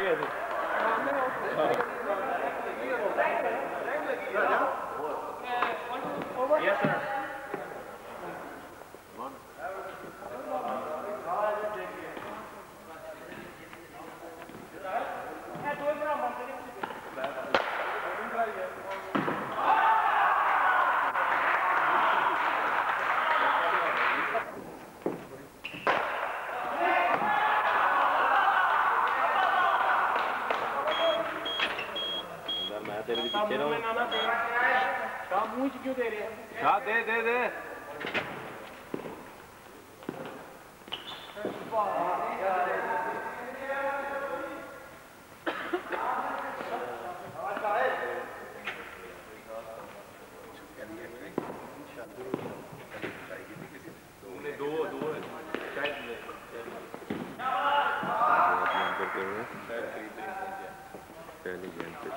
Yes, sir. क्यों दे रहे हैं? दे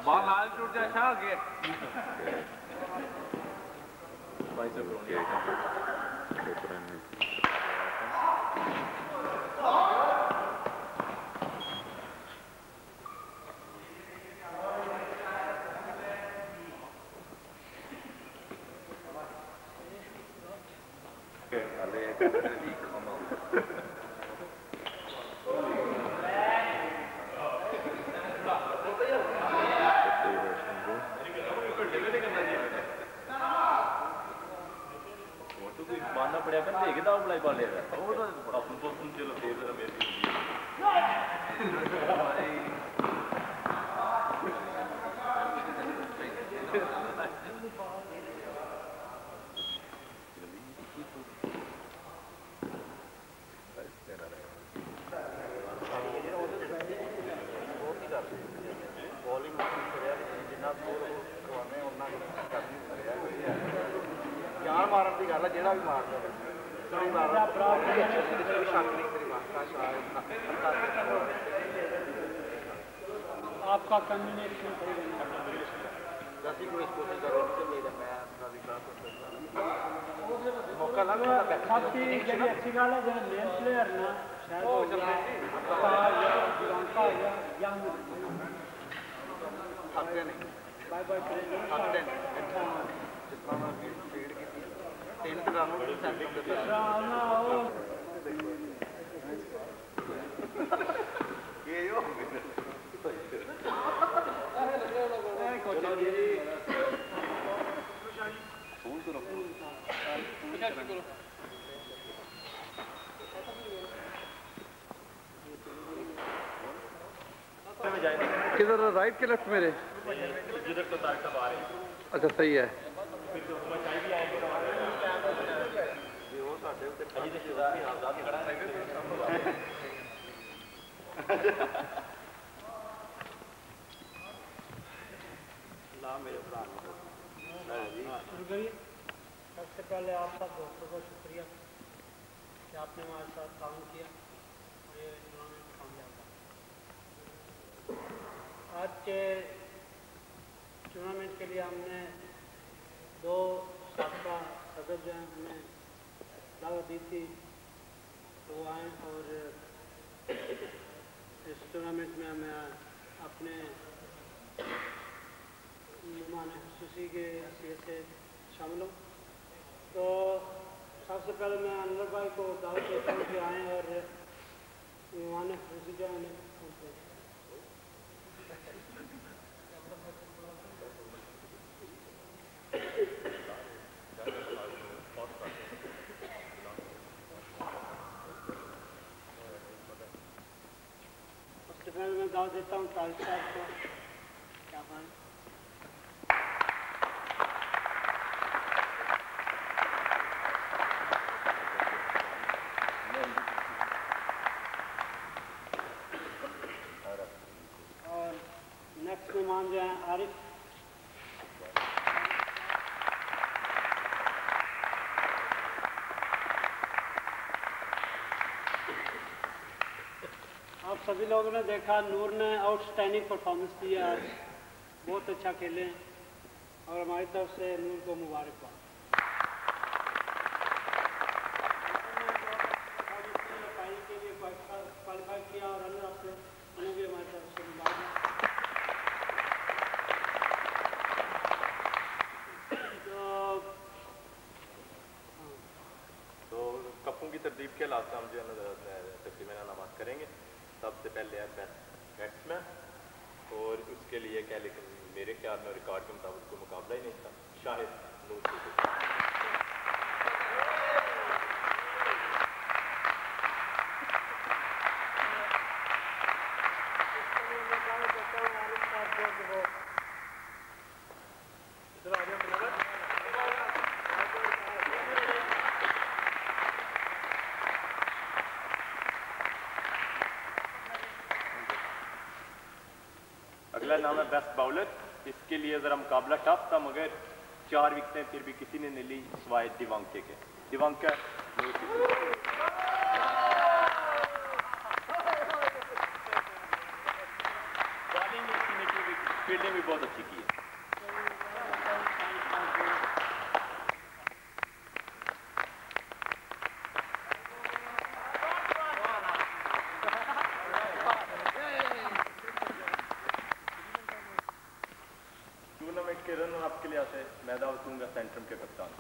बाल लाल टूट जाए अच्छा आगे बढ़िया कर देगी दाव बुलाई पाले वो तो अपन तो सुन चलो देर जरा मेरी जान मारन की गल है जेड़ा भी मारदा आपका कम्युनिकेशन मौका लग काफी अच्छी गल है जो मेन प्लेयर ना शायद बाय बाय किधर राइट के लेफ्ट मेरे अच्छा सही है सबसे पहले आपका बहुत बहुत शुक्रिया कि आपने हमारे साथ काम किया और ये टूर्नामेंट कामयाब हुआ। आज के टूर्नामेंट के लिए हमने दो साबका सदर जो हैं हमें दावत दी थी तो वो आए और इस टूर्नामेंट में हमें अपने मेहमान खुसूसी के हैसियत से शामिल हूँ। तो सबसे पहले मैं अनवर भाई को दावत देता हूँ कि आएँ और मेहमान खुसूसी जो है सबसे पहले मैं दावत देता हूँ तारिक साहब को क्या बात मेहमान जो हैं आरिफ आप सभी लोगों ने देखा नूर ने आउटस्टैंडिंग परफॉर्मेंस दी है आज बहुत अच्छा खेले और हमारी तरफ से नूर को मुबारकबाद। फाइनल के लिए क्वालिफाई किया और रनर अप उन्हें भी हमारी तरफ से وقتوں کی ترتیب کے لحاظ سے ہم جو ہے تقریباً علامات کریں گے. سب سے پہلے ہے بیسٹ بیٹسمین, اور اس کے لیے کیا, لیکن میرے خیال میں ریکارڈ کے مطابق کوئی مقابلہ ہی نہیں تھا, شاہد نور. اگلا نام ہے بیسٹ باؤلر. اس کے لیے ذرا مقابلہ ٹف تھا, مگر 4 وکٹیں پھر بھی کسی نے نہیں لی سوائے دیوانکے کے. دیوانکا بالنگ اچھی نہیں کی, فیلڈنگ بھی بہت اچھی کی ہے. ٹورنامنٹ کے رن اپ کے لیے آتے میں دعوت دوں گا سینٹرم کے کپتان.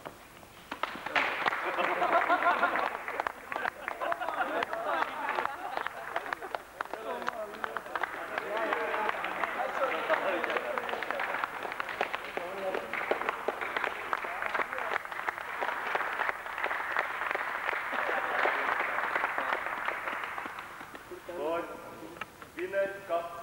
اور ونر کپ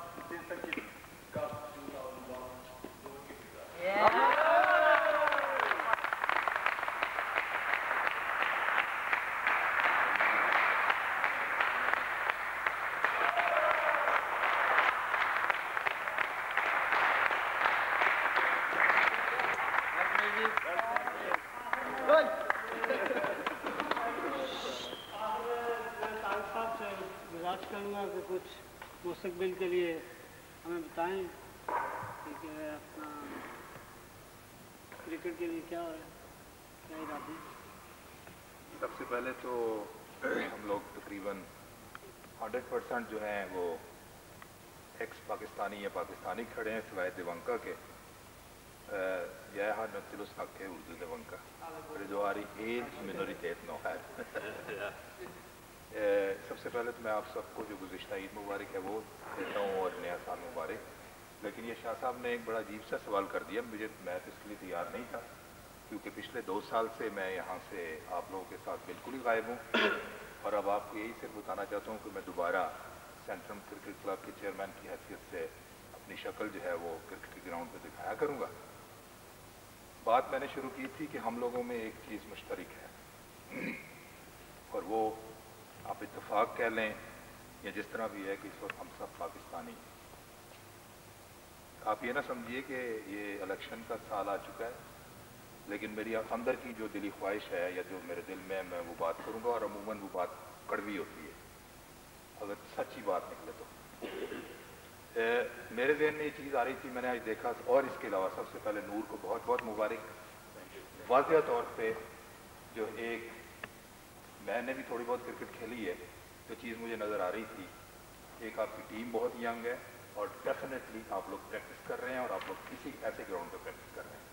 کروں گا کہ کچھ مستقبل کے لیے ہمیں بتائیں کہ اپنا کرکٹ کے لیے کیا ہو رہا ہے, کیا ارادے ہیں. سب سے پہلے تو ہم لوگ تقریباً 100% جو ہیں وہ ایکس پاکستانی یا پاکستانی کھڑے ہیں سوائے دیوانکا کے. یہ ہر نتلس نق ہے اردو دیوانکا رجواری ایج منوریتیت نو ہے. سب سے پہلے تو میں آپ سب کو جو گزشتہ عید مبارک ہے وہ دیتا ہوں اور نیا سال مبارک. لیکن یہ شاہ صاحب نے ایک بڑا عجیب سا سوال کر دیا, میں تو اس کے لیے تیار نہیں تھا, کیونکہ پچھلے 2 سال سے میں یہاں سے آپ لوگوں کے ساتھ بالکل ہی غائب ہوں. اور اب آپ کو یہی صرف بتانا چاہتا ہوں کہ میں دوبارہ سینٹرم کرکٹ کلب کے چیئرمین کی حیثیت سے اپنی شکل جو ہے وہ کرکٹ کے گراؤنڈ پہ دکھایا کروں گا. بات میں نے شروع کی تھی کہ ہم لوگوں میں ایک چیز مشترک ہے, اور وہ آپ اتفاق کہہ لیں یا جس طرح بھی ہے کہ اس وقت ہم سب پاکستانی ہیں. آپ یہ نہ سمجھیے کہ یہ الیکشن کا سال آ چکا ہے, لیکن میری اندر کی جو دلی خواہش ہے یا جو میرے دل میں وہ بات کروں گا, اور عموماً وہ بات کڑوی ہوتی ہے اگر سچی بات نکلے تو. میرے ذہن میں یہ چیز آ رہی تھی, میں نے آج دیکھا, اور اس کے علاوہ سب سے پہلے نور کو بہت بہت مبارک. واضح طور پہ جو ایک میں نے بھی تھوڑی بہت کرکٹ کھیلی ہے, جو چیز مجھے نظر آ رہی تھی, ایک آپ کی ٹیم بہت ینگ ہے اور ڈیفینیٹلی آپ لوگ پریکٹس کر رہے ہیں, اور آپ لوگ کسی ایسے گراؤنڈ پہ پریکٹس کر رہے ہیں.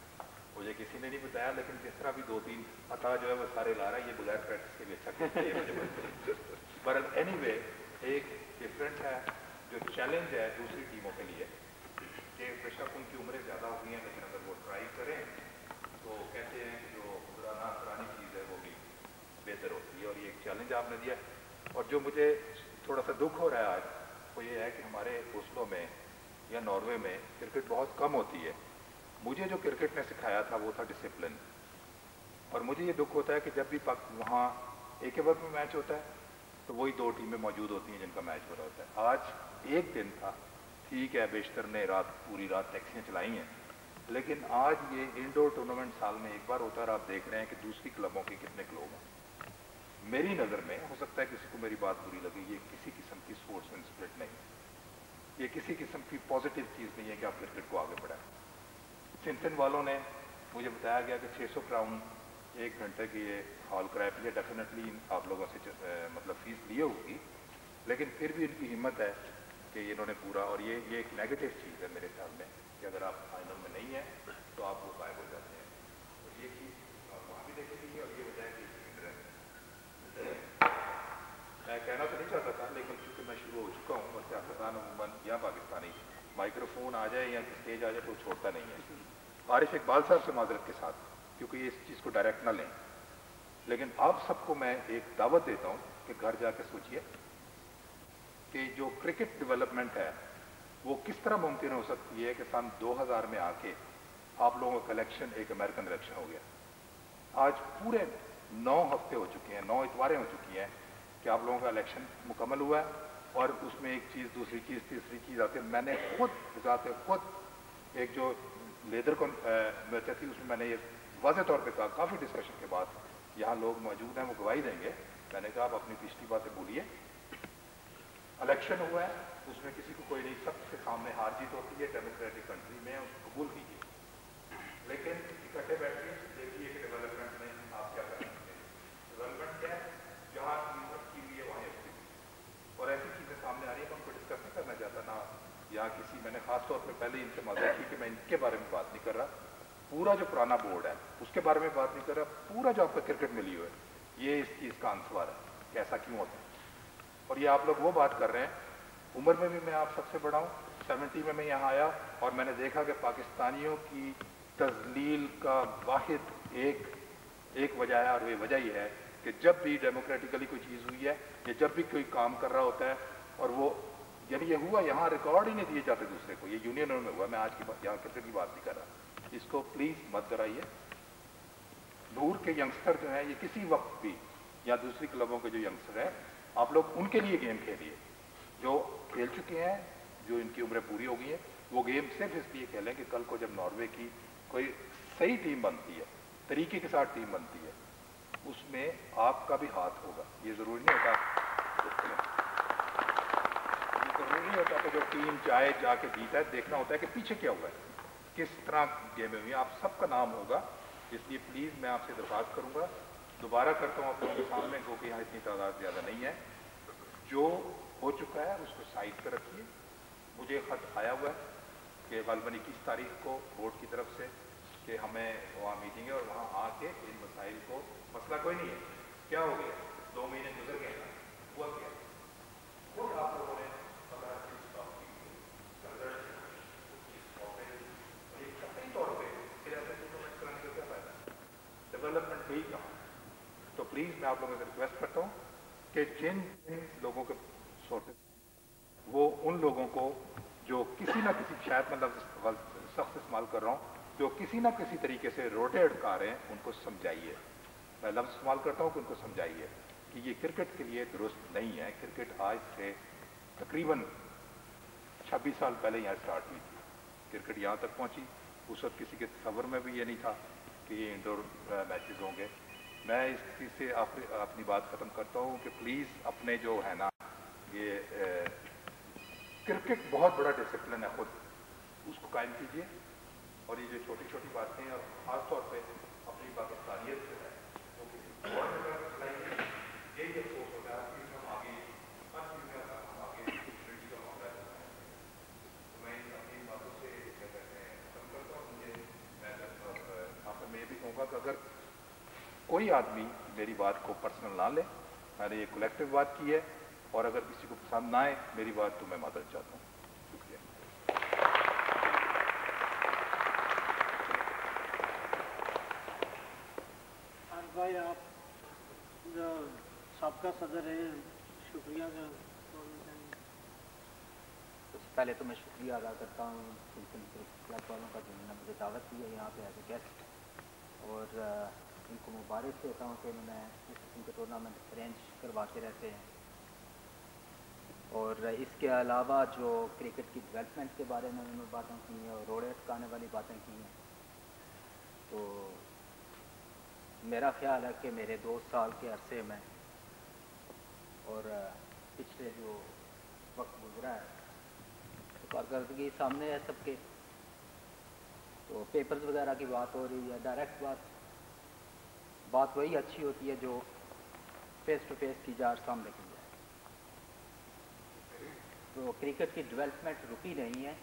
مجھے کسی نے نہیں بتایا, لیکن جس طرح بھی 2-3 عطا جو ہے وہ سارے لا رہا ہے, یہ بغیر پریکٹس کے بھی اچھا کھیلتے ہیں. پر اینی وے ایک ڈفرینٹ ہے جو چیلنج ہے دوسری ٹیموں کے لیے, کہ بے شک ان کی عمریں زیادہ ہو گئی ہیں, لیکن اگر وہ ٹرائی کریں تو کہتے ہیں کہ جو پرانی چیز ہے وہ بھی بہتر ہوتی ہے. اور یہ ایک چیلنج آپ نے دیا ہے. اور جو مجھے تھوڑا سا دکھ ہو رہا ہے آج, وہ یہ ہے کہ ہمارے اوسلو میں یا ناروے میں کرکٹ بہت کم ہوتی ہے. مجھے جو کرکٹ نے سکھایا تھا وہ تھا ڈسپلن, اور مجھے یہ دکھ ہوتا ہے کہ جب بھی وہاں ایک اوور میں میچ ہوتا ہے تو وہی 2 ٹیمیں موجود ہوتی ہیں جن کا میچ ہو رہا ہوتا ہے. آج ایک دن تھا, ٹھیک ہے بیشتر نے پوری رات ٹیکسیاں چلائی ہیں, لیکن آج یہ انڈور ٹورنامنٹ سال میں ایک بار ہوتا ہے, اور آپ دیکھ رہے ہیں کہ دوسری کلبوں کے کتنے کلوب ہیں. میری نظر میں, ہو سکتا ہے کسی کو میری بات بری لگے, یہ کسی قسم کی اسپورٹس مین اسپرٹ نہیں ہے, یہ کسی قسم کی پازیٹیو چیز نہیں ہے کہ آپ کرکٹ کو آگے بڑھائیں. سنسن والوں نے مجھے بتایا گیا کہ 600 کراؤن 1 گھنٹے کی یہ ہال کرایہ پہ, ڈیفینیٹلی آپ لوگوں سے مطلب فیس لیے ہوگی, لیکن پھر بھی ان کی ہمت ہے کہ انہوں نے پورا. اور یہ ایک نیگیٹو چیز ہے میرے خیال میں کہ اگر آپ فائنل میں نہیں ہیں تو آپ وہ غائب ہو جاتے ہیں, اور یہ چیز وہاں بھی دیکھے گی, اور یہ وجہ ہے کہ आ जाए या स्टेज आ जाए तो छोड़ता नहीं है। आरिफ इकबाल साहब से माजरत के साथ, क्योंकि ये इस चीज़ को डायरेक्ट ना लें, लेकिन आप सबको मैं एक दावत देता हूँ कि घर जाके सोचिए कि जो क्रिकेट डेवलपमेंट है वो किस तरह मुमकिन हो सकती है कि सन 2000 में आके आप लोगों का इलेक्शन एक अमेरिकन इलेक्शन हो गया। आज पूरे 9 हफ्ते हो चुके हैं, 9 इतवारें हो चुकी हैं कि आप लोगों का इलेक्शन मुकम्मल हुआ है और उसमें एक चीज़, दूसरी चीज़, तीसरी चीज़ आती है। मैंने खुद एक जो लेदर को मिर्चा थी उसमें मैंने ये वाज़ेह तौर पे कहा, काफ़ी डिस्कशन के बाद, यहाँ लोग मौजूद हैं वो गवाही देंगे, मैंने कहा आप अपनी पिछली बातें भूलिए, इलेक्शन हुआ है उसमें किसी को कोई नहीं, सबके सामने हार जीत होती है, डेमोक्रेटिक कंट्री में उसको कबूल कीजिए, लेकिन इकट्ठे बैठिए, देखिए कि डेवलपमेंट में आप क्या कर सकते हैं। डेवलपमेंट क्या है, जहाँ की हुई है वहाँ और ऐसी चीज़ें सामने आ रही है तो उनको डिस्कस नहीं करना चाहता ना यहाँ किसी, मैंने खास तौर पे पहले इनसे माजरत की कि मैं इनके बारे में बात नहीं कर रहा, पूरा जो पुराना बोर्ड है उसके बारे में बात नहीं कर रहा, पूरा जो आपका क्रिकेट मिली हुई है ये इस चीज़ का आंसर है कि ऐसा क्यों होता है। और ये आप लोग वो बात कर रहे हैं, उम्र में भी मैं आप सबसे बड़ा हूँ, 70 में मैं यहाँ आया और मैंने देखा कि पाकिस्तानियों की तजलील का वाहिद एक वजह है और ये वजह ये है कि जब भी डेमोक्रेटिकली कोई चीज़ हुई है या जब भी कोई काम कर रहा होता है और वो, यानी ये हुआ, यहाँ रिकॉर्ड ही नहीं दिए जाते दूसरे को, ये यूनियनों में हुआ, मैं आज की यहाँ क्रिकेट की बात नहीं कर रहा, इसको प्लीज़ मत कराइए। नूर के यंगस्टर जो हैं ये किसी वक्त भी, या दूसरी क्लबों के जो यंगस्टर हैं, आप लोग उनके लिए गेम खेलिए, जो खेल चुके हैं, जो इनकी उम्रें पूरी हो गई हैं, वो गेम सिर्फ इसलिए खेलें कि कल को जब नॉर्वे की कोई सही टीम बनती है, तरीके के साथ टीम बनती है, उसमें आपका भी हाथ होगा। ये ज़रूरी नहीं होता कि जो टीम चाहे जाके जीता है, देखना होता है कि पीछे क्या हुआ है, किस तरह गेमें हुई, आप सबका नाम होगा। इसलिए प्लीज़ मैं आपसे दरख्वास्त करूँगा, दोबारा करता हूँ आप लोगों के सामने, क्योंकि यहाँ इतनी तादाद ज़्यादा नहीं है, जो हो चुका है उसको साइड पर रखिए। मुझे ख़त आया हुआ है कि ग़ालिबन 21 तारीख को बोर्ड की तरफ से कि हमें वहाँ मीटिंग है और वहाँ आके इन मसाइल को, मसला कोई नहीं है, क्या हो गया, 2 महीने गुजर गए, हुआ क्या, खुद आप लोगों ने डेवलपमेंट ही कहा। तो प्लीज़ मैं आप लोगों से रिक्वेस्ट करता हूँ कि जिन लोगों के सोर्सेज, वो उन लोगों को जो किसी ना किसी, शायद मैं लफ्ज़ सख्त इस्तेमाल कर रहा हूँ, जो किसी ना किसी तरीके से रोटे अटका रहे हैं, उनको समझाइए। मैं लफ्ज़ इस्तेमाल करता हूँ कि उनको समझाइए कि ये क्रिकेट के लिए दुरुस्त नहीं है। क्रिकेट आज से तकरीबन 26 साल पहले यहाँ स्टार्ट हुई थी, क्रिकेट यहाँ तक पहुँची, उस वक्त किसी के तस्वर में भी ये नहीं था कि ये इंडोर मैचेस होंगे। मैं इस चीज़ से अपनी बात ख़त्म करता हूँ कि प्लीज़ अपने जो है ना, ये क्रिकेट बहुत बड़ा डिसिप्लिन है, खुद उसको कायम कीजिए। और ये जो छोटी छोटी बातें, और ख़ास तौर पे अपनी पाकिस्तानियत से है, वो किसी और यही अफसोस होता है कि हम आगे हर चीज़ में हम आगे यूनिटी का मामला है। तो मैं अपनी बातों से क्या कहते हैं खत्म करता हूँ। मुझे मैं आपसे मैं ये भी कहूँगा कि अगर कोई आदमी मेरी बात को पर्सनल ना ले, मैंने ये कलेक्टिव बात की है, और अगर किसी को पसंद ना आए मेरी बात तो मैं मादर चाहता हूँ। शुक्रिया। भाई आप जो सबका सदर है, शुक्रिया का सबसे पहले तो मैं शुक्रिया अदा करता हूँ क्लब वालों का जिन्होंने मुझे दावत दी है यहाँ पे एज ए गेस्ट, और इनको मुबारक देता हूँ कि उन्होंने इस किस्म के टूर्नामेंट अरेंज करवाते रहते हैं। और इसके अलावा जो क्रिकेट की डेवलपमेंट के बारे में उन्होंने बातें की हैं और रोड़े अटकाने वाली बातें की हैं, तो मेरा ख्याल है कि मेरे 2 साल के अरसे में और पिछले जो वक्त गुजरा है, तो कारकर्दगी सामने है सबके। तो पेपर्स वगैरह की बात हो रही है, डायरेक्ट बात वही अच्छी होती है जो फेस टू फेस की जाए, सामने की जाए। तो क्रिकेट की डेवलपमेंट रुकी नहीं है,